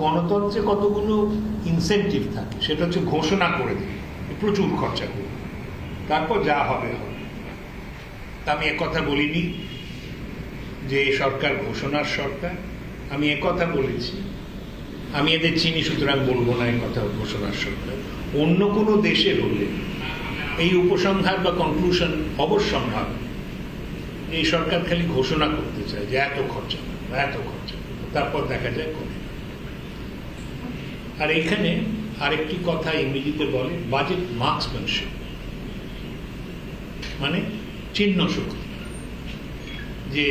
গণতন্ত্রে কতগুলো ইনসেন্টিভ থাকে, সেটা হচ্ছে ঘোষণা করে দিই প্রচুর খরচা করি, তারপর যা হবে হবে। তা আমি একথা বলিনি যে সরকার ঘোষণার সরকার, আমি একথা বলেছি আমি এদের চিনি সুতরাং বলবো না একথা ঘোষণার সরকার। অন্য কোনো দেশে হলে এই উপসংহার বা কনক্লুশন অবশ্যম্ভাব। এই সরকার খালি ঘোষণা করতে চায় যে এত খরচা এত খরচা, তারপর দেখা যায় করে। আর এখানে আরেকটি কথা ইংরেজিতে বলে বাজেট মার্কসম্যানশিপ, মানে চিহ্ন শক্তি, যে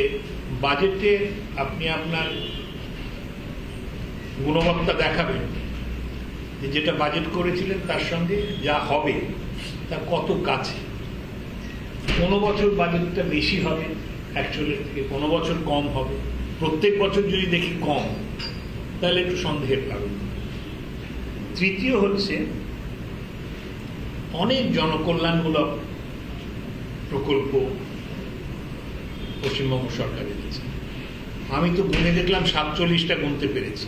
বাজেটে আপনি আপনার গুণবত্তা দেখাবেন যে যেটা বাজেট করেছিলেন তার সঙ্গে যা হবে তা কত কাছে। কোনো বছর বাজেটটা বেশি হবে অ্যাকচুয়ালের থেকে, কোনো বছর কম হবে। প্রত্যেক বছর যদি দেখি কম, তাহলে একটু সন্দেহের কারণ। তৃতীয় হচ্ছে অনেক জনকল্যাণমূলক প্রকল্প পশ্চিমবঙ্গ সরকার এনেছে। আমি তো গুনে দেখলাম 47টা গুনতে পেরেছি,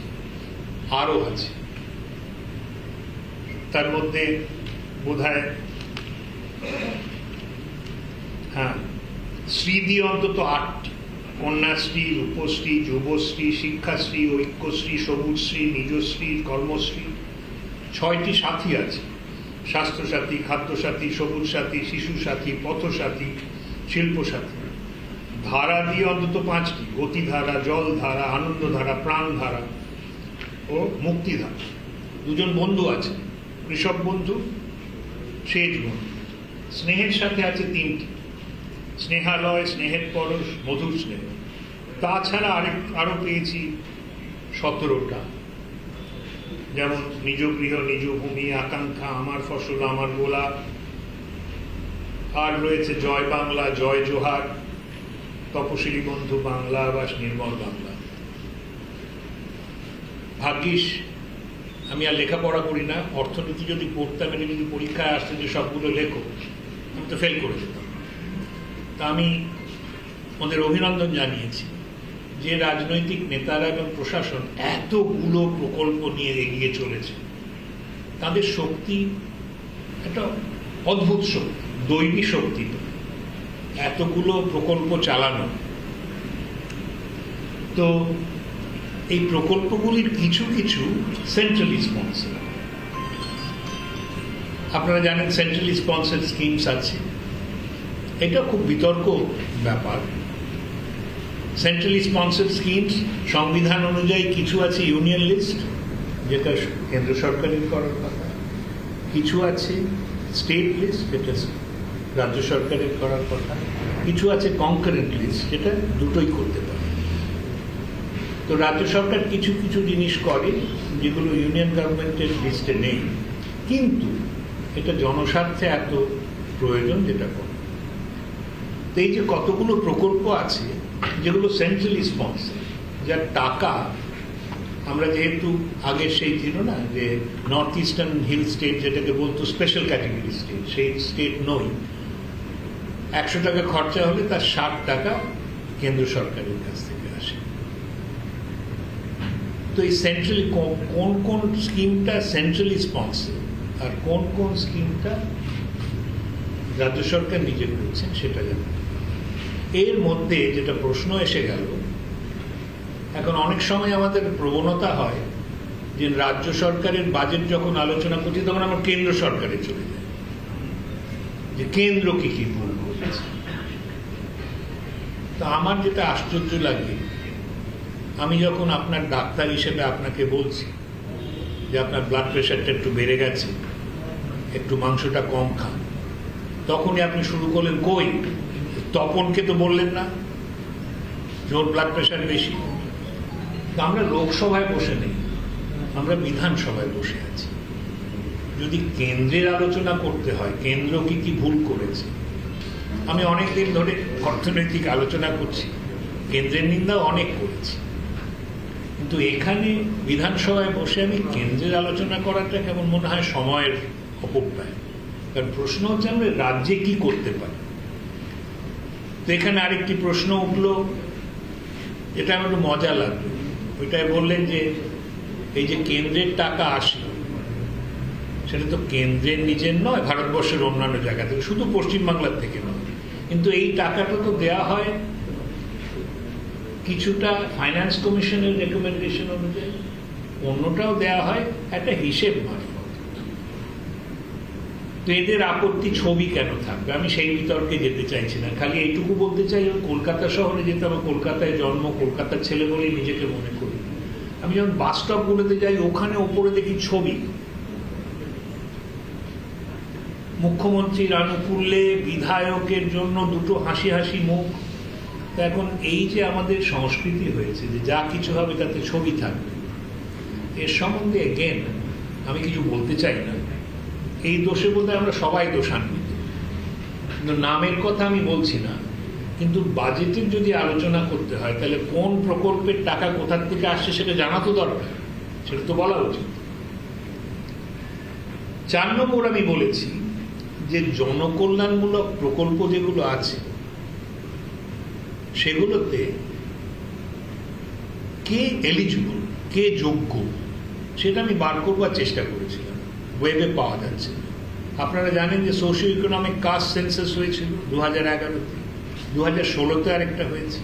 আরো আছে। তার মধ্যে বোধহয় শ্রী দিয়ে অন্তত 8টি, কন্যাশ্রী, রূপশ্রী, যুবশ্রী, শিক্ষাশ্রী, ঐক্যশ্রী, সবুজশ্রী, নিজশ্রী, কর্মশ্রী। 6টি সাথী আছে, স্বাস্থ্যসাথী, খাদ্যসাথী, সবুজ সাথী, শিশু সাথী, পথসাথী, শিল্পসাথী। ধারা দিয়ে অন্তত 5টি, গতিধারা, জলধারা, আনন্দধারা, প্রাণধারা ও মুক্তিধারা। 2জন বন্ধু আছে, কৃষক বন্ধু, সেচ বন্ধু। স্নেহের সাথে আছে 3টি, স্নেহালয়, স্নেহের পরশ, মধুর স্নেহ। তাছাড়া আরো পেয়েছি 17টা, যেমন নিজ গৃহ, নিজ ভূমি, আকাঙ্ক্ষা, আমার ফসল, আমার গোলা। আর রয়েছে জয় বাংলা, জয় জোহার, তপশিলি বন্ধু, বাংলা আবাস, নির্মল বাংলা। ভাগ্যিস আমি আর লেখাপড়া করি না, অর্থনীতি যদি পড়তাম, এটা যদি পরীক্ষায় আসতে যে সবগুলো লেখো, আমি তো ফেল করে যেতাম। তা আমি ওদের অভিনন্দন জানিয়েছি যে রাজনৈতিক নেতারা এবং প্রশাসন এতগুলো প্রকল্প নিয়ে এগিয়ে চলেছে। তাদের শক্তি একটা অদ্ভুত শক্তি, দৈবী শক্তি, এতগুলো প্রকল্প চালানো। তো এই প্রকল্পগুলির কিছু কিছু সেন্ট্রালি স্পন্সর। আপনারা জানেন সেন্ট্রালি স্পন্সর স্কিমস আছে, এটা খুব বিতর্ক ব্যাপার। সেন্ট্রালি স্পন্সর স্কিমস সংবিধান অনুযায়ী কিছু আছে ইউনিয়ন লিস্ট, যেটা কেন্দ্র সরকারের করার কথা, কিছু আছে স্টেট লিস্ট, যেটা রাজ্য সরকারের করার কথা, কিছু আছে কনকারেন্ট লিস্ট, যেটা দুটোই করতে পারে। তো রাজ্য সরকার কিছু কিছু জিনিস করে যেগুলো ইউনিয়ন গভর্নমেন্টের লিস্টে নেই, কিন্তু এটা জনস্বার্থে এত প্রয়োজন যেটা করে। তো এই যে কতগুলো প্রকল্প আছে যেগুলো সেন্ট্রালি স্পন্সর, যার টাকা আমরা যেহেতু আগে সেই ছিল না যে নর্থ ইস্টার্ন হিল স্টেট যেটাকে বলতো স্পেশাল ক্যাটেগরি স্টেট, সেই স্টেট নই। 100 টাকা খরচা হলে তার 60 টাকা কেন্দ্র সরকারের কাছ থেকে আসে। তো এই সেন্ট্রালি কোন কোন স্কিমটা সেন্ট্রালি স্পন্সর আর কোন কোন স্কিমটা রাজ্য সরকার নিজে করছেন সেটা জানেন। এর মধ্যে যেটা প্রশ্ন এসে গেল, এখন অনেক সময় আমাদের প্রবণতা হয় যে রাজ্য সরকারের বাজেট যখন আলোচনা করছি তখন আমরা কেন্দ্র সরকারে চলে যাই, যে কেন্দ্র কি কি ভুল করেছে। তো আমার যেটা আশ্চর্য লাগে, আমি যখন আপনার ডাক্তার হিসেবে আপনাকে বলছি যে আপনার ব্লাড প্রেশারটা একটু বেড়ে গেছে, একটু মাংসটা কম খান, তখনই আপনি শুরু করলেন কই তপনকে তো বললেন না জোর ব্লাড প্রেশার বেশি। তো আমরা লোকসভায় বসে নেই, আমরা বিধানসভায় বসে আছি। যদি কেন্দ্রের আলোচনা করতে হয় কেন্দ্র কি কি ভুল করেছে, আমি অনেকদিন ধরে অর্থনৈতিক আলোচনা করছি, কেন্দ্রের নিন্দাও অনেক করেছি, কিন্তু এখানে বিধানসভায় বসে আমি কেন্দ্রের আলোচনা করাটা কেমন মনে হয় সময়ের অপব্যয়। কারণ প্রশ্ন হচ্ছে আমরা রাজ্যে কি করতে পারি। তো এখানে আরেকটি প্রশ্ন উঠলো, এটা আমার একটু মজা লাগলো। ওইটাই বললেন যে এই যে কেন্দ্রের টাকা আসে, সেটা তো কেন্দ্রের নিজের নয়, ভারতবর্ষের অন্যান্য জায়গা থেকে, শুধু পশ্চিমবাংলার থেকে নয়। কিন্তু এই টাকাটা তো দেওয়া হয় কিছুটা ফাইন্যান্স কমিশনের রেকমেন্ডেশন অনুযায়ী, অন্যটাও দেওয়া হয় একটা হিসেব মারফত। তো এদের আপত্তি ছবি কেন থাকবে? আমি সেই বিতর্কে যেতে চাইছি না, খালি এইটুকু বলতে চাই, কলকাতা শহরে যেতে আমার কলকাতায় জন্ম, কলকাতার ছেলে বলেই নিজেকে মনে করি। আমি যখন বাস স্টপগুলোতে যাই, ওখানে ওপরে দেখি ছবি, মুখ্যমন্ত্রীর আনুকূল্যে বিধায়কের জন্য দুটো হাসি হাসি মুখ। তো এখন এই যে আমাদের সংস্কৃতি হয়েছে যে যা কিছু হবে তাতে ছবি থাকবে, এর সম্বন্ধে এগেন আমি কিছু বলতে চাই না। এই দোষে বলতে আমরা সবাই দোষান্বিত, কিন্তু নামের কথা আমি বলছি না। কিন্তু বাজেটের যদি আলোচনা করতে হয়, তাহলে কোন প্রকল্পের টাকা কোথার থেকে আসছে সেটা জানা তো দরকার, সেটা তো বলা উচিত। 4 নম্বর আমি বলেছি যে জনকল্যাণমূলক প্রকল্প যেগুলো আছে সেগুলোতে কে এলিজিবল, কে যোগ্য, সেটা আমি বার করবার চেষ্টা করেছিলাম। ওয়েবে পাওয়া যাচ্ছে। আপনারা জানেন যে সোশিও ইকোনমিক কাস্ট সেন্সাস হয়েছিল 2011-তে, 2016-তে আরেকটা হয়েছে।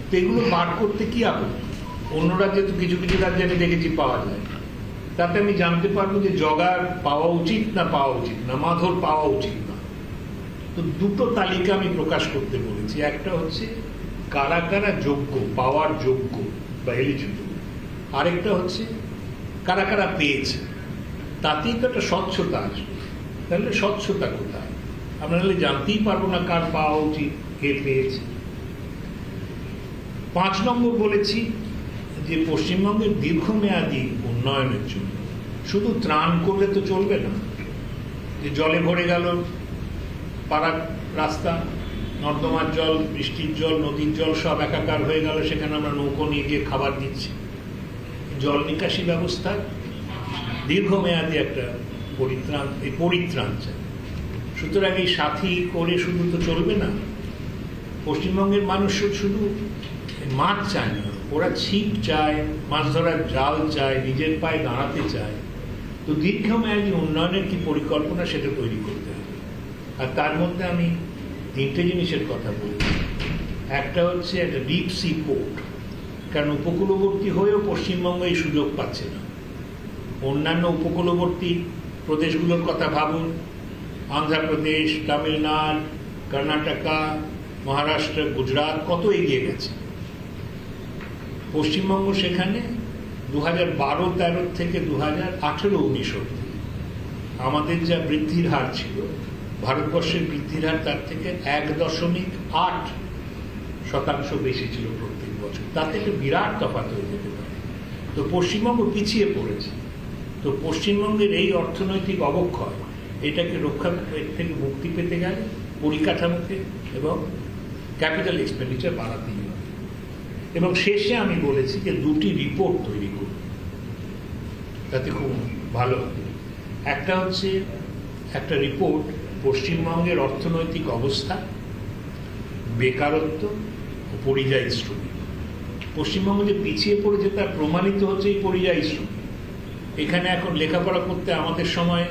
তো এগুলো বার করতে কি আপত্তি? অন্য রাজ্যে তো কিছু কিছু রাজ্যে আমি দেখেছি পাওয়া যায়। তাতে আমি জানতে পারবো যে জগার পাওয়া উচিত না পাওয়া উচিত না, মাধুর পাওয়া উচিত না। তো দুটো তালিকা আমি প্রকাশ করতে বলেছি। একটা হচ্ছে কারা কারা যোগ্য, পাওয়ার যোগ্য বা এলিজিবল। আরেকটা হচ্ছে কারা কারা পেয়েছে। তাতেই তো একটা স্বচ্ছতা আসবে। তাহলে স্বচ্ছতা কোথায়? আমরা নাহলে জানতেই পারবো না কার পাওয়া উচিত, কে পেয়েছে। 5 নম্বর বলেছি যে পশ্চিমবঙ্গের দীর্ঘমেয়াদী উন্নয়নের জন্য শুধু ত্রাণ করলে তো চলবে না। যে জলে ভরে গেল পাড়ার রাস্তা, নর্দমার জল, বৃষ্টির জল, নদীর জল সব একাকার হয়ে গেল, সেখানে আমরা নৌকো নিয়ে গিয়ে খাবার দিচ্ছি। জল নিকাশি ব্যবস্থা দীর্ঘমেয়াদী একটা পরিত্রাণ চাই। সুতরাং এই সাথী করে শুধু তো চলবে না। পশ্চিমবঙ্গের মানুষ শুধু মাছ চায় না, ওরা ছিপ চায়, মাছ ধরার জাল চায়, নিজের পায়ে দাঁড়াতে চায়। তো দীর্ঘমেয়াদী উন্নয়নের কি পরিকল্পনা, সেটা তৈরি করতে হবে। আর তার মধ্যে আমি 3টে জিনিসের কথা বলছি। একটা হচ্ছে একটা ডিপ সি পোর্ট, কারণ উপকূলবর্তী হয়েও পশ্চিমবঙ্গ এই সুযোগ পাচ্ছে না। অন্যান্য উপকূলবর্তী প্রদেশগুলোর কথা ভাবুন, অন্ধ্রপ্রদেশ, তামিলনাড়ু, কর্ণাটকা, মহারাষ্ট্র, গুজরাট কত এগিয়ে গেছে। পশ্চিমবঙ্গ সেখানে 2012-13 থেকে 2018-19 অবধি আমাদের যা বৃদ্ধির হার ছিল, ভারতবর্ষের বৃদ্ধির হার তার থেকে 1.8% বেশি ছিল প্রত্যেক বছর। তার থেকে বিরাট তফাৎ হয়ে যেতে পারে। তো পশ্চিমবঙ্গ পিছিয়ে পড়েছে। তো পশ্চিমবঙ্গের এই অর্থনৈতিক অবক্ষয়, এটাকে রক্ষা থেকে মুক্তি পেতে গেলে পরিকাঠামোকে এবং ক্যাপিটাল এক্সপেন্ডিচার বাড়াতেই হবে। এবং শেষে আমি বলেছি যে 2টি রিপোর্ট তৈরি করব, তাতে খুব ভালো হবে। একটা হচ্ছে একটা রিপোর্ট পশ্চিমবঙ্গের অর্থনৈতিক অবস্থা, বেকারত্ব ও পরিযায়ী শ্রমিক। পশ্চিমবঙ্গ যে পিছিয়ে পড়েছে তার প্রমাণিত হচ্ছে এই পরিযায়ী শ্রমিক। এখানে এখন লেখাপড়া করতে আমাদের সময়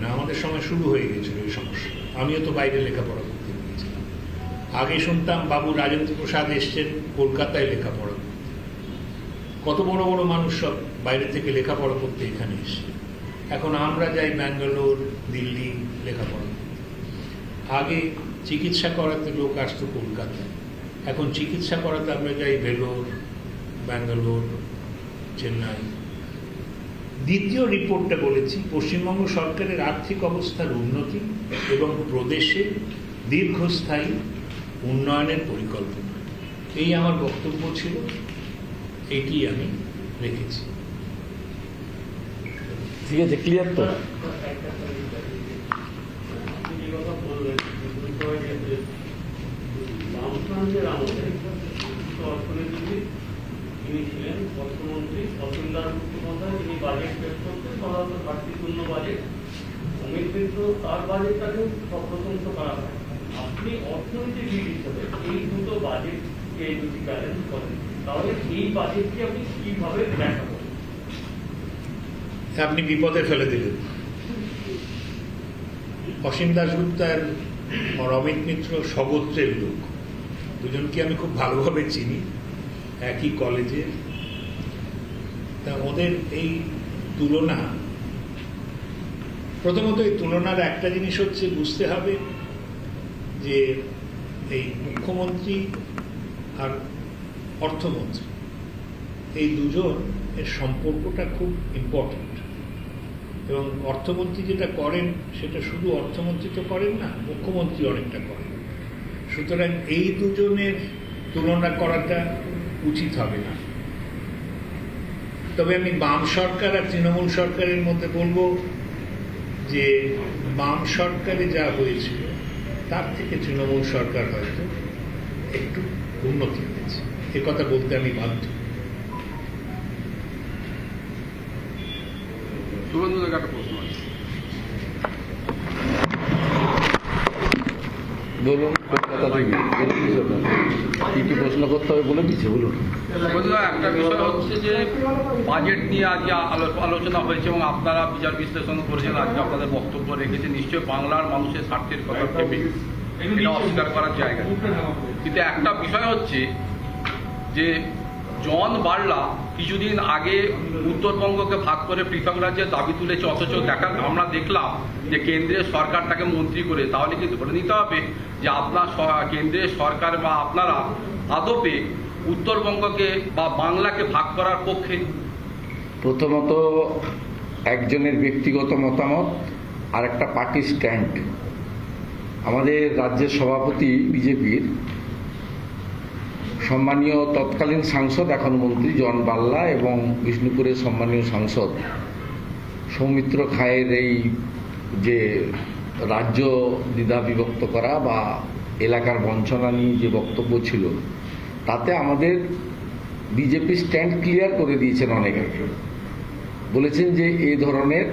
না, আমাদের সময় শুরু হয়ে গেছিল এই সমস্যা। আমিও তো বাইরে লেখাপড়া করতে গিয়েছিলাম। আগে শুনতাম বাবু রাজেন্দ্র প্রসাদ এসছেন কলকাতায় লেখাপড়া করতে। কত বড় বড় মানুষ সব বাইরে থেকে লেখাপড়া করতে এখানে এসে। এখন আমরা যাই ব্যাঙ্গালোর, দিল্লি লেখাপড়া করতে। আগে চিকিৎসা করাতে লোক আসতো কলকাতায়, এখন চিকিৎসা করাতে আমরা যাই ভেলোর, ব্যাঙ্গালোর, চেন্নাই। দ্বিতীয় রিপোর্টটা বলেছি পশ্চিমবঙ্গ সরকারের আর্থিক অবস্থার উন্নতি এবং প্রদেশে দীর্ঘস্থায়ী উন্নয়নের পরিকল্পনা। এই আমার বক্তব্য ছিল, এটি আমি রেখেছি। ঠিক আছে, ক্লিয়ার তো? তিনি ছিলেন অর্থমন্ত্রী অতুলদার মুখোপাধ্যায়, তিনি বাজেট পেশ করতেন সাধারণত ঘাটতিপূর্ণ বাজেট। অমিত মিত্র তার বাজেটটাকে প্রশংসা করা হয়। আপনি অর্থনীতিবিদ হিসেবে এই দুটো বাজেটকে যদি ব্যালেন্স করেন, তাহলে এই বাজেটকে আপনি কিভাবে ব্যাখ্যা করেন? আপনি বিপদে ফেলে দিলেন। অসীম দাশগুপ্ত আর অমিত মিত্র স্বগোত্রের লোক, দুজনকে আমি খুব ভালোভাবে চিনি, একই কলেজে। তা ওদের এই তুলনা, প্রথমত এই তুলনার একটা জিনিস হচ্ছে বুঝতে হবে যে এই মুখ্যমন্ত্রী আর অর্থমন্ত্রী এই দুজন এর সম্পর্কটা খুব ইম্পর্টেন্ট। এবং অর্থমন্ত্রী যেটা করেন সেটা শুধু অর্থমন্ত্রী তো করেন না, মুখ্যমন্ত্রী অনেকটা করেন। সুতরাং এই দুজনের তুলনা করাটা উচিত হবে না। তবে আমি বাম সরকার আর তৃণমূল সরকারের মধ্যে বলবো যে বাম সরকারে যা হয়েছিল তার থেকে তৃণমূল সরকার হয়তো একটু উন্নতি হয়েছে, এ কথা বলতে আমি বাধ্য। বলুন, কলকাতা থেকে কি কি প্রশ্ন করতে হবে বলে দিচ্ছে, বলুন। একটা বিষয় হচ্ছে যে বাজেট নিয়ে আজকে আলোচনা হয়েছে এবং আপনারা বিচার বিশ্লেষণ করেছেন, আজকে আপনাদের বক্তব্য রেখেছেন। নিশ্চয়ই বাংলার মানুষের স্বার্থের কথা ভেবে এটা অস্বীকার করার জায়গা। কিন্তু একটা বিষয় হচ্ছে যে জন বার্লা কিছুদিন আগে উত্তরবঙ্গকে ভাগ করে পৃথক রাজ্যের দাবি তুলেছে, অথচ আমরা দেখলাম যে কেন্দ্রের সরকার তাকে মন্ত্রী করে। তাহলে কি ধরে নিতে হবে যে আপনার কেন্দ্রের সরকার বা আপনারা আদপে উত্তরবঙ্গকে বা বাংলাকে ভাগ করার পক্ষে? প্রথমত একজনের ব্যক্তিগত মতামত আর একটা পার্টি স্ট্যান্ড। আমাদের রাজ্যের সভাপতি বিজেপির সম্মানীয় তৎকালীন সাংসদ, এখন মন্ত্রী জন বাল্লা, এবং বিষ্ণুপুরের সম্মানীয় সাংসদ সৌমিত্র খায়ের এই যে রাজ্য দ্বিধা বিভক্ত করা বা এলাকার বঞ্চনা নিয়ে যে বক্তব্য ছিল, তাতে আমাদের বিজেপি স্ট্যান্ড ক্লিয়ার করে দিয়েছেন অনেকে। বলেছেন যে এই ধরনের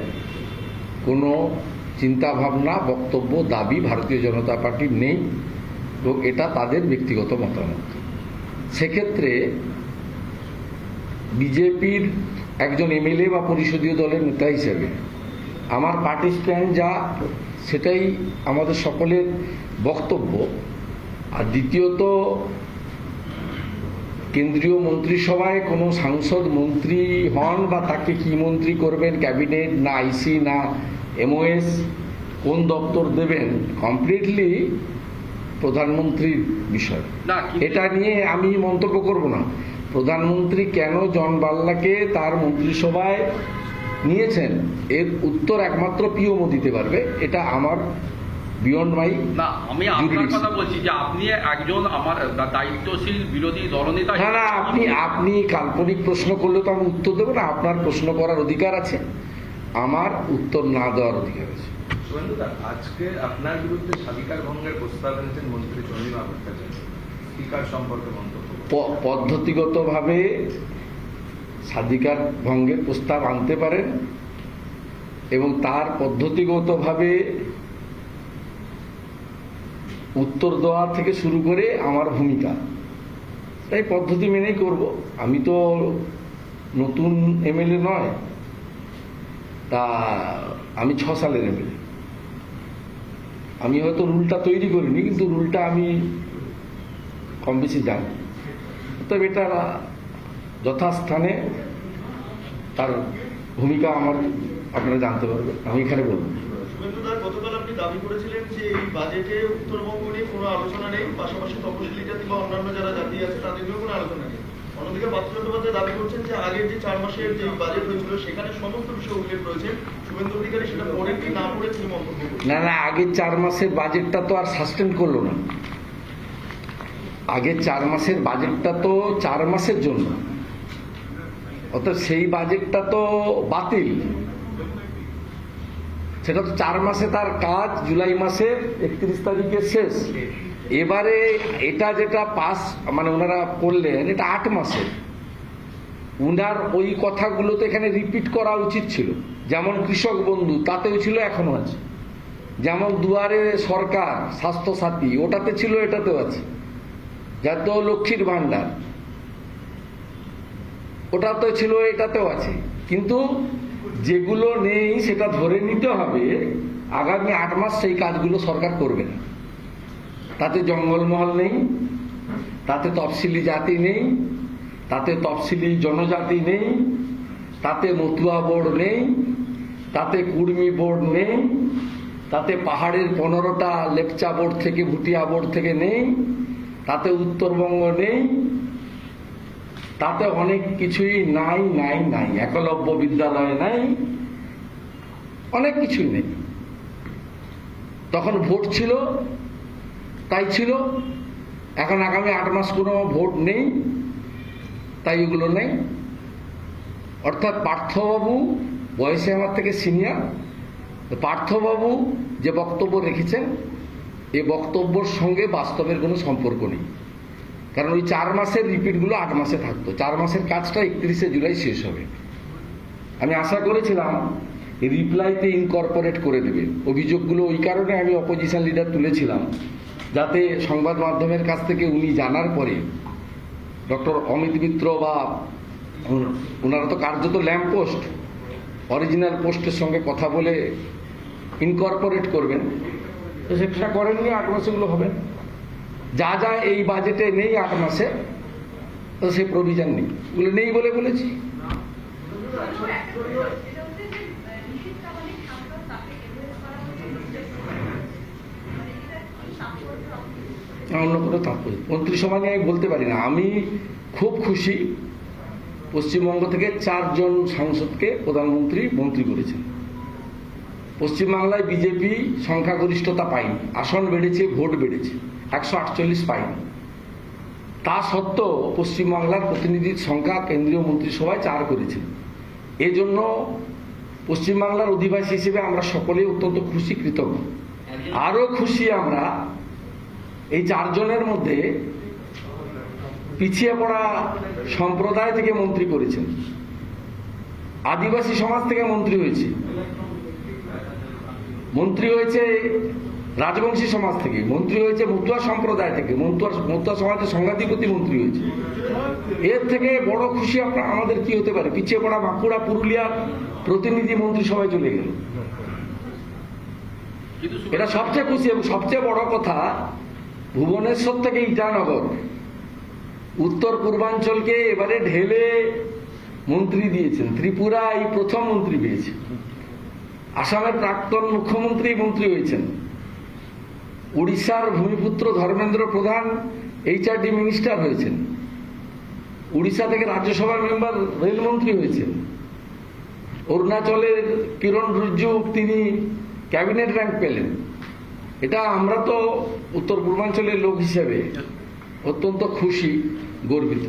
কোনো চিন্তাভাবনা, বক্তব্য, দাবি ভারতীয় জনতা পার্টির নেই এবং এটা তাদের ব্যক্তিগত মতামত। সেক্ষেত্রে বিজেপির একজন এমএলএ বা পরিষদীয় দলের নেতা হিসেবে আমার পার্টি স্ট্যান্ড যা, সেটাই আমাদের সকলের বক্তব্য। আর দ্বিতীয়ত, কেন্দ্রীয় মন্ত্রিসভায় কোনো সাংসদ মন্ত্রী হন বা তাকে কি মন্ত্রী করবেন, ক্যাবিনেট না আইসি না এমওএস, কোন দপ্তর দেবেন, কমপ্লিটলি প্রধানমন্ত্রীর বিষয়। এটা নিয়ে আমি মন্তব্য করব না। প্রধানমন্ত্রী কেন জন বাল্লাকে তার মন্ত্রিসভায় নিয়েছেন এর উত্তর একমাত্র পিএমও দিতে পারবে। এটা আমার বিয়ন্ড মাই। না, আমি আপনার কথা বলছি যে আপনি একজন আমার দায়িত্বশীল বিরোধী দলনেতা। না না, আপনি কাল্পনিক প্রশ্ন করলে তো আমি উত্তর দেবো না। আপনার প্রশ্ন করার অধিকার আছে, আমার উত্তর না দেওয়ার অধিকার আছে। আজকে আপনার বিরুদ্ধে স্বাধিকার ভঙ্গের প্রস্তাব এনেছেন মন্ত্রী চন্দ্রিমা ভট্টাচার্য, স্পিকার সম্পর্কে মন্তব্য। পদ্ধতিগতভাবে স্বাধিকার ভঙ্গের প্রস্তাব আনতে পারেন এবং তার পদ্ধতিগতভাবে উত্তর দেওয়া থেকে শুরু করে আমার ভূমিকা, তাই পদ্ধতি মেনেই করব। আমি তো নতুন এমএলএ নয়, তা আমি 6 সালের এমএলএ। আমি হয়তো রুলটা তৈরি করিনি, কিন্তু রুলটা আমি কম বেশি জানি। তবে এটা যথাস্থানে তার ভূমিকা আপনারা জানতে পারবেন, আমি এখানে বলবো। গতকাল আপনি দাবি করেছিলেন যে এই বাজেটে উত্তরবঙ্গ নিয়ে কোনো আলোচনা নেই, পাশাপাশি তপশিলি জাতি বা অন্যান্য যারা জাতি আছে তাদের নিয়েও কোনো আলোচনা নেই। অন্যদিকে পার্থ চট্টোপাধ্যায় দাবি করছেন যে আগের যে 4 মাসের যে বাজেট হয়েছিল সেখানে সমস্ত বিষয় উল্লেখ রয়েছে। শুভেন্দু অধিকারী সেটা পড়েন কি না পড়ে তিনি মন্তব্য করছেন। না না, আগের 4 মাসের বাজেটটা তো আর সাস্টেন করলো না। আগের 4 মাসের বাজেটটা তো 4 মাসের জন্য, অর্থাৎ সেই বাজেটটা তো বাতিল। সেটা তো 4 মাসে তার কাজ, জুলাই মাসের 31 তারিখে শেষ। এবারে এটা যেটা পাস মানে ওনারা করলেন, এটা 8 মাসে। উনার ওই কথাগুলো তো এখানে রিপিট করা উচিত ছিল। যেমন কৃষক বন্ধু, তাতেও ছিল, এখনো আছে। যেমন দুয়ারে সরকার, স্বাস্থ্য সাথী, ওটাতে ছিল, এটাতেও আছে। যাতে লক্ষ্মীর ভান্ডার, ওটাতে ছিল, এটাতেও আছে। কিন্তু যেগুলো নেই সেটা ধরে নিতে হবে আগামী 8 মাস সেই কাজগুলো সরকার করবে না। তাতে জঙ্গলমহল নেই, তাতে তফসিলি জাতি নেই, তাতে তফসিলি জনজাতি নেই, তাতে মতুয়া বোর্ড নেই, তাতে কুর্মি বোর্ড নেই, তাতে পাহাড়ের 15টা লেপচা বোর্ড থেকে ভুটিয়া বোর্ড থেকে নেই, তাতে উত্তরবঙ্গ নেই, তাতে অনেক কিছুই নাই নাই নাই, একলব্য বিদ্যালয় নাই, অনেক কিছুই নেই। তখন ভোট ছিল তাই ছিল, এখন আগামী 8 মাস কোনো ভোট নেই তাই এগুলো নেই। অর্থাৎ পার্থবাবু বয়সে আমার থেকে সিনিয়র, পার্থবাবু যে বক্তব্য রেখেছেন এই বক্তব্যের সঙ্গে বাস্তবের কোনো সম্পর্ক নেই। কারণ ওই 4 মাসের রিপিটগুলো 8 মাসে থাকতো। 4 মাসের কাজটা 31শে জুলাই শেষ হবে। আমি আশা করেছিলাম এই রিপ্লাইতে ইনকর্পোরেট করে দেবে অভিযোগগুলো। ওই কারণে আমি অপোজিশন লিডার তুলেছিলাম, যাতে সংবাদ মাধ্যমের কাছ থেকে উনি জানার পরে ডক্টর অমিত মিত্র বা ওনারা তো কার্যত ল্যাম্প পোস্ট, অরিজিনাল পোস্টের সঙ্গে কথা বলে ইনকর্পোরেট করবেন, তো সেটা করেননি। 8 মাসে এগুলো হবে। যা যা এই বাজেটে নেই 8 মাসে, তো সে প্রভিশন নেই, এগুলো নেই বলে বলেছি। অন্য কোনো তাৎপর্য মন্ত্রিসভা নিয়ে আমি বলতে পারি না। আমি খুব খুশি পশ্চিমবঙ্গ থেকে 4 জন সাংসদকে প্রধানমন্ত্রী মন্ত্রী করেছেন। পশ্চিমবাংলায় বিজেপি সংখ্যাগরিষ্ঠতা পায়নি, আসন বেড়েছে, ভোট বেড়েছে, 148 পায়নি। তা সত্ত্বেও পশ্চিমবাংলার প্রতিনিধির সংখ্যা কেন্দ্রীয় মন্ত্রিসভায় 4 করেছেন। এজন্য পশ্চিমবাংলার অধিবাসী হিসেবে আমরা সকলেই অত্যন্ত খুশি, কৃতজ্ঞ। আরো খুশি আমরা এই 4 জনের মধ্যে পিছিয়ে পড়া সম্প্রদায় থেকে মন্ত্রী করেছেন, আদিবাসী সমাজ থেকে মন্ত্রী হয়েছে, মন্ত্রী হয়েছে রাজবংশী সমাজ থেকে, মন্ত্রী হয়েছে মতুয়া সম্প্রদায় থেকে, মতুয়া সমাজের সংঘাধিপতি মন্ত্রী হয়েছে। এর থেকে বড় খুশি আমাদের কি হতে পারে? পিছিয়ে পড়া বাঁকুড়া, পুরুলিয়ার প্রতিনিধি মন্ত্রিসভায় চলে গেল, এটা সবচেয়ে খুশি। এবং সবচেয়ে বড় কথা, ভুবনেশ্বর থেকে ইটানগর, উত্তর পূর্বাঞ্চলকে এবারে ঢেলে মন্ত্রী দিয়েছেন। ত্রিপুরা এই প্রথম মন্ত্রী পেয়েছে, আসামের প্রাক্তন মুখ্যমন্ত্রী মন্ত্রী হয়েছেন, উড়িষ্যার ভূমিপুত্র ধর্মেন্দ্র প্রধান HRD মিনিস্টার হয়েছেন, উড়িষ্যা থেকে রাজ্যসভার মেম্বার রেলমন্ত্রী হয়েছেন, অরুণাচলের কিরণ রিজিজু তিনি ক্যাবিনেট র্যাঙ্ক পেলেন। এটা আমরা তো উত্তর পূর্বাঞ্চলের লোক হিসেবে অত্যন্ত খুশি, গর্বিত।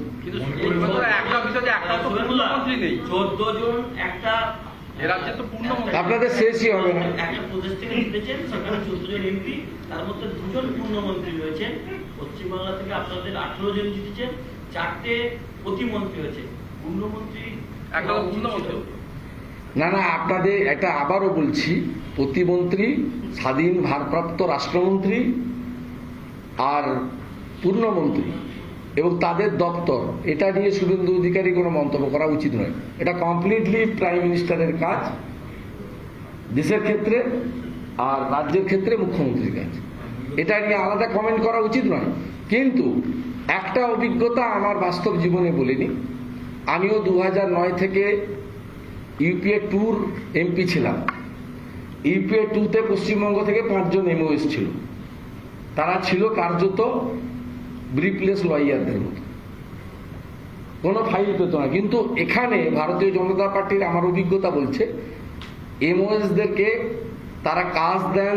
আপনাদের শেষই হবে না। একটা প্রদেশ থেকে জিতেছেন, সেখানে 14 জন এমপি, তার মধ্যে 2 জন পূর্ণমন্ত্রী রয়েছেন। পশ্চিমবাংলা থেকে আপনাদের 18 জন জিতেছেন, 4টে প্রতিমন্ত্রী হয়েছে। পূর্ণমন্ত্রী না না, আপনাদের এটা আবারও বলছি, প্রতিমন্ত্রী, স্বাধীন ভারপ্রাপ্ত রাষ্ট্রমন্ত্রী আর পূর্ণমন্ত্রী এবং তাদের দপ্তর, এটা নিয়ে শুভেন্দু অধিকারী কোনো মন্তব্য করা উচিত নয়। এটা কমপ্লিটলি প্রাইম মিনিস্টারের কাজ দেশের ক্ষেত্রে, আর রাজ্যের ক্ষেত্রে মুখ্যমন্ত্রীর কাজ। এটা নিয়ে আলাদা কমেন্ট করা উচিত নয়। কিন্তু একটা অভিজ্ঞতা আমার বাস্তব জীবনে বলিনি, আমিও 2009 থেকে UPA 2 MP ছিলাম। UPA 2-তে পশ্চিমবঙ্গ থেকে 5 জন MOS ছিল, তারা ছিল কার্যত ব্রিফলেস লয়ারদের মতো, কোনো ফাইল পেত না। কিন্তু এখানে ভারতীয় জনতা পার্টির আমার অভিজ্ঞতা বলছে, MOSদেরকে তারা কাজ দেন,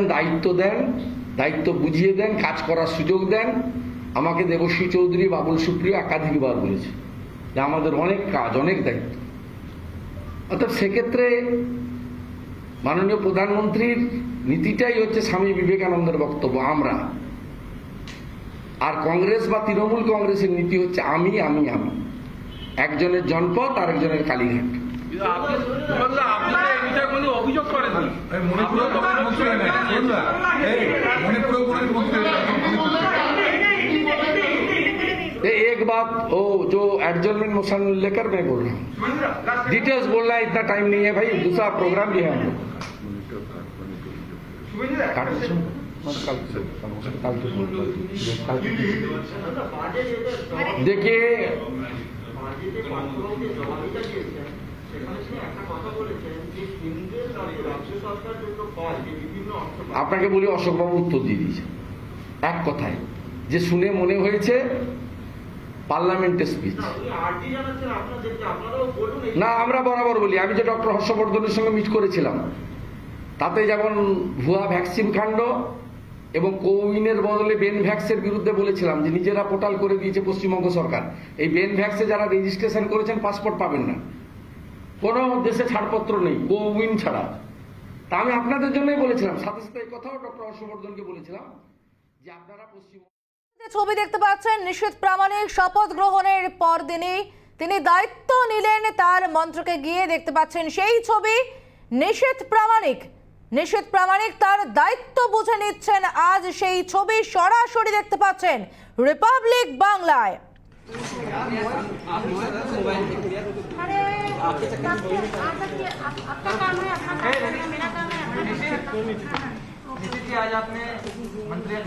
দায়িত্ব বুঝিয়ে দেন, কাজ করার সুযোগ দেন। আমাকে দেবশ্রী চৌধুরী, বাবুল সুপ্রিয় একাধিকবার বলেছে যে আমাদের অনেক কাজ, অনেক দায়িত্ব। অর্থাৎ সেক্ষেত্রে মাননীয় প্রধানমন্ত্রীর নীতিটাই হচ্ছে স্বামী বিবেকানন্দের বক্তব্য, আমরা। আর কংগ্রেস বা তৃণমূল কংগ্রেসের নীতি হচ্ছে আমি আমি আমি, একজনের জনপদ আর একজনের কালীঘাট। অভিযোগ করেন एक बात वो जो एडजर्नमेंट मोशन लेकर मैं बोल रहा हूँ, डिटेल्स बोलना है, इतना टाइम नहीं है भाई, दूसरा प्रोग्राम भी है हम लोग। देखिए আপনাকে বলি, অশোকবাবু উত্তর দিয়ে দিয়েছে এক কথায়, যে শুনে মনে হয়েছে পার্লামেন্টের স্পিচ। না, আমরা বরাবর বলি, আমি যে ডক্টর হর্ষবর্ধনের সঙ্গে মিট করেছিলাম তাতে যেমন ভুয়া ভ্যাকসিন কাণ্ড এবং কোউইনের বদলে বেনভ্যাক্সের বিরুদ্ধে বলেছিলাম যে নিজেরা পোর্টাল করে দিয়েছে পশ্চিমবঙ্গ সরকার, এই বেনভ্যাক্সে যারা রেজিস্ট্রেশন করেছেন পাসপোর্ট পাবেন না, কোনো দেশে ছাড়পত্র নেই কোউইন ছাড়া। তা আমি আপনাদের জন্যই বলেছিলাম, সাথে সাথে এই কথাও ডক্টর হর্ষবর্ধনকে বলেছিলাম যে আপনারা পশ্চিমবঙ্গ। ছবি দেখতে পাচ্ছেন নিশীথ প্রামাণিক শপথ গ্রহণের পরদিনই তিনি দায়িত্ব নিলেন তার মন্ত্রকে গিয়ে, দেখতে পাচ্ছেন সেই ছবি। নিশীথ প্রামাণিক তার দায়িত্ব বুঝে নিচ্ছেন, আজ সেই ছবি সরাসরি দেখতে পাচ্ছেন রিপাবলিক বাংলায়। आज आपने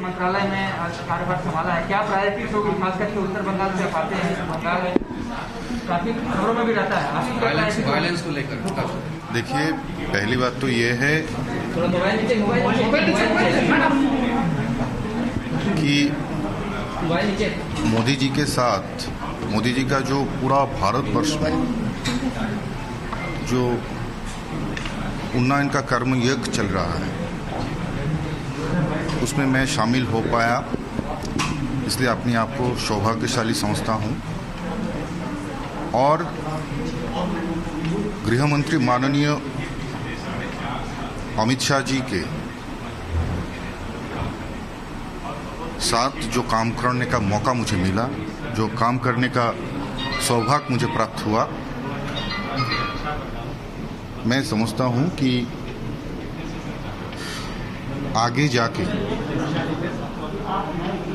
मंत्रालय में कार्यभार संभाला है, क्या प्रायोरिटीज होगी, खास करके उत्तर बंगाल से आप आते हैं, बंगाल है काफी खबरों में भी रहता है वायलेंस को लेकर। देखिए, पहली बात तो ये है कि मोदी जी के साथ, मोदी जी का जो पूरा भारतवर्ष में जो उन्नयन का कर्म यज्ञ चल रहा है उसमें मैं शामिल हो पाया, इसलिए अपने आप को सौभाग्यशाली समझता हूँ। और गृह मंत्री माननीय अमित शाह जी के साथ जो काम करने का मौका मुझे मिला, जो काम करने का सौभाग्य मुझे प्राप्त हुआ, मैं समझता हूँ कि आगे जाके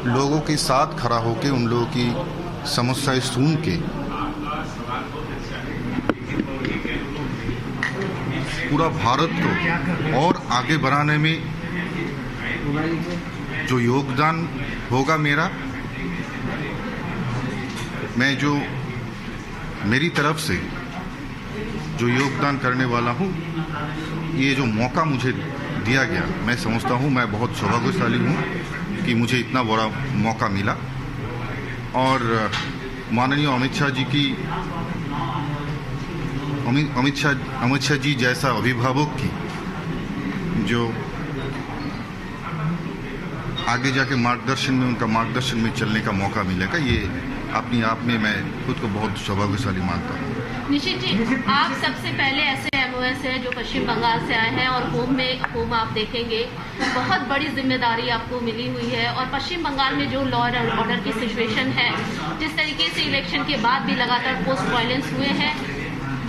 लोगों के साथ खड़ा होकर उन लोगों की समस्याएं सुन के पूरा भारत को और आगे बढ़ाने में जो योगदान होगा मेरा, मैं जो मेरी तरफ से जो योगदान करने वाला हूँ, ये जो मौका मुझे दिया गया, मैं समझता हूँ मैं बहुत सौभाग्यशाली हूँ कि मुझे इतना बड़ा मौका मिला। और माननीय अमित शाह जी जैसा अभिभावक की जो आगे जाके मार्गदर्शन में, उनका मार्गदर्शन में चलने का मौका मिलेगा, ये अपने आप में मैं खुद को बहुत सौभाग्यशाली मानता हूँ। निशिथ जी, आप सबसे पहले ऐसे एमओएस हैं जो पश्चिम बंगाल से आए हैं और होम आप देखेंगे बहुत बड़ी जिम्मेदारी आपको मिली हुई है। और पश्चिम बंगाल में जो लॉ एंड ऑर्डर की सिचुएशन है, जिस तरीके से इलेक्शन के बाद भी लगातार पोस्ट वायलेंस हुए हैं,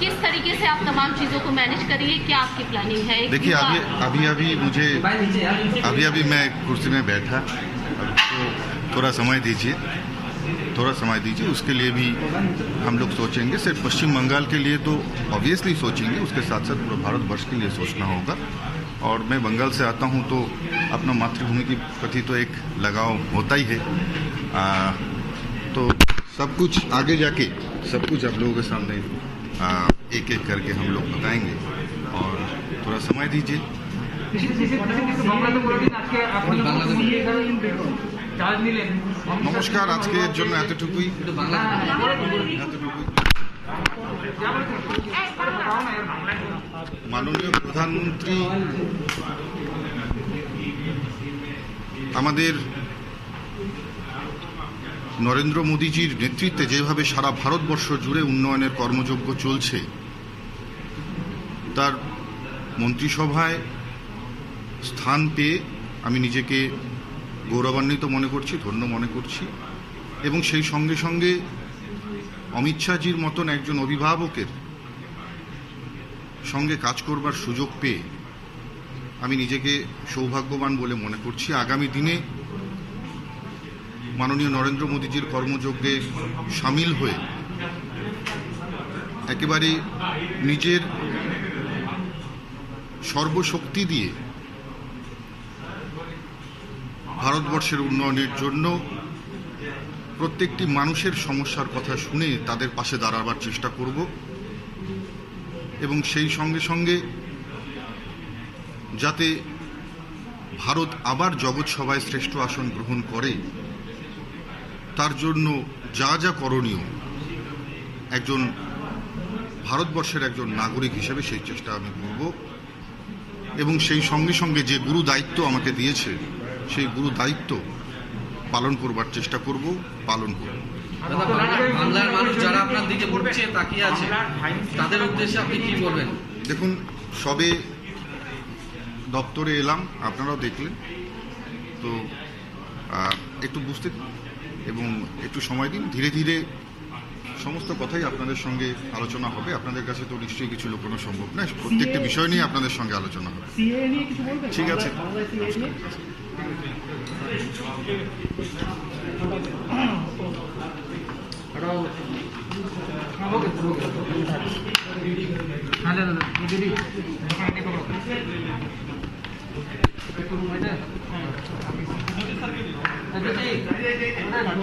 किस तरीके से आप तमाम चीज़ों को मैनेज करेंगे, क्या आपकी प्लानिंग है? देखिए, अभी मैं कुर्सी में बैठा, तो थोड़ा समय दीजिए, उसके लिए भी हम लोग सोचेंगे। सिर्फ पश्चिम बंगाल के लिए तो ऑब्वियसली सोचेंगे, उसके साथ साथ पूरा भारतवर्ष के लिए सोचना होगा। और मैं बंगाल से आता हूं तो अपना मातृभूमि के प्रति तो एक लगाव होता ही है। तो सब कुछ आगे जाके सब कुछ आप लोगों के सामने एक एक करके हम लोग बताएंगे, और थोड़ा समय दीजिए। নমস্কার, আজকের জন্য এতটুকুই। মাননীয় প্রধানমন্ত্রী আমাদের নরেন্দ্র মোদীজির নেতৃত্বে যেভাবে সারা ভারতবর্ষ জুড়ে উন্নয়নের কর্মযজ্ঞ চলছে, তার মন্ত্রিসভায় স্থান পেয়ে আমি নিজেকে গৌরবান্বিত মনে করছি, ধন্য মনে করছি। এবং সেই সঙ্গে সঙ্গে অমিত শাহজির মতন একজন অভিভাবকের সঙ্গে কাজ করবার সুযোগ পেয়ে আমি নিজেকে সৌভাগ্যবান বলে মনে করছি। আগামী দিনে মাননীয় নরেন্দ্র মোদীজির কর্মযজ্ঞে সামিল হয়ে একেবারে নিজের সর্বশক্তি দিয়ে ভারতবর্ষের উন্নয়নের জন্য প্রত্যেকটি মানুষের সমস্যার কথা শুনে তাদের পাশে দাঁড়াবার চেষ্টা করব এবং সেই সঙ্গে সঙ্গে যাতে ভারত আবার জগৎ সভায় শ্রেষ্ঠ আসন গ্রহণ করে তার জন্য যা যা করণীয় একজন ভারতবর্ষের একজন নাগরিক হিসেবে সেই চেষ্টা আমি করব এবং সেই সঙ্গে সঙ্গে যে গুরু দায়িত্ব আমাকে দিয়েছে সেই গুরু দায়িত্ব পালন করবার চেষ্টা করব, পালন করব। বাংলার মানুষ যারা আপনার দিকে ঘুরছে তাকিয়ে আছে তাদের উদ্দেশ্যে আপনি কি বলবেন? দেখুন, সবে দপ্তরে এলাম, আপনারাও দেখলেন, তো একটু বুঝতে এবং একটু সময় দিন, ধীরে ধীরে সমস্ত কথাই আপনাদের সঙ্গে আলোচনা হবে। আপনাদের কাছে তো নিশ্চয়ই কিছু লুকানো সম্ভব নয়, প্রত্যেকটি বিষয় নিয়ে আপনাদের সঙ্গে আলোচনা হবে। ঠিক আছে, हाँ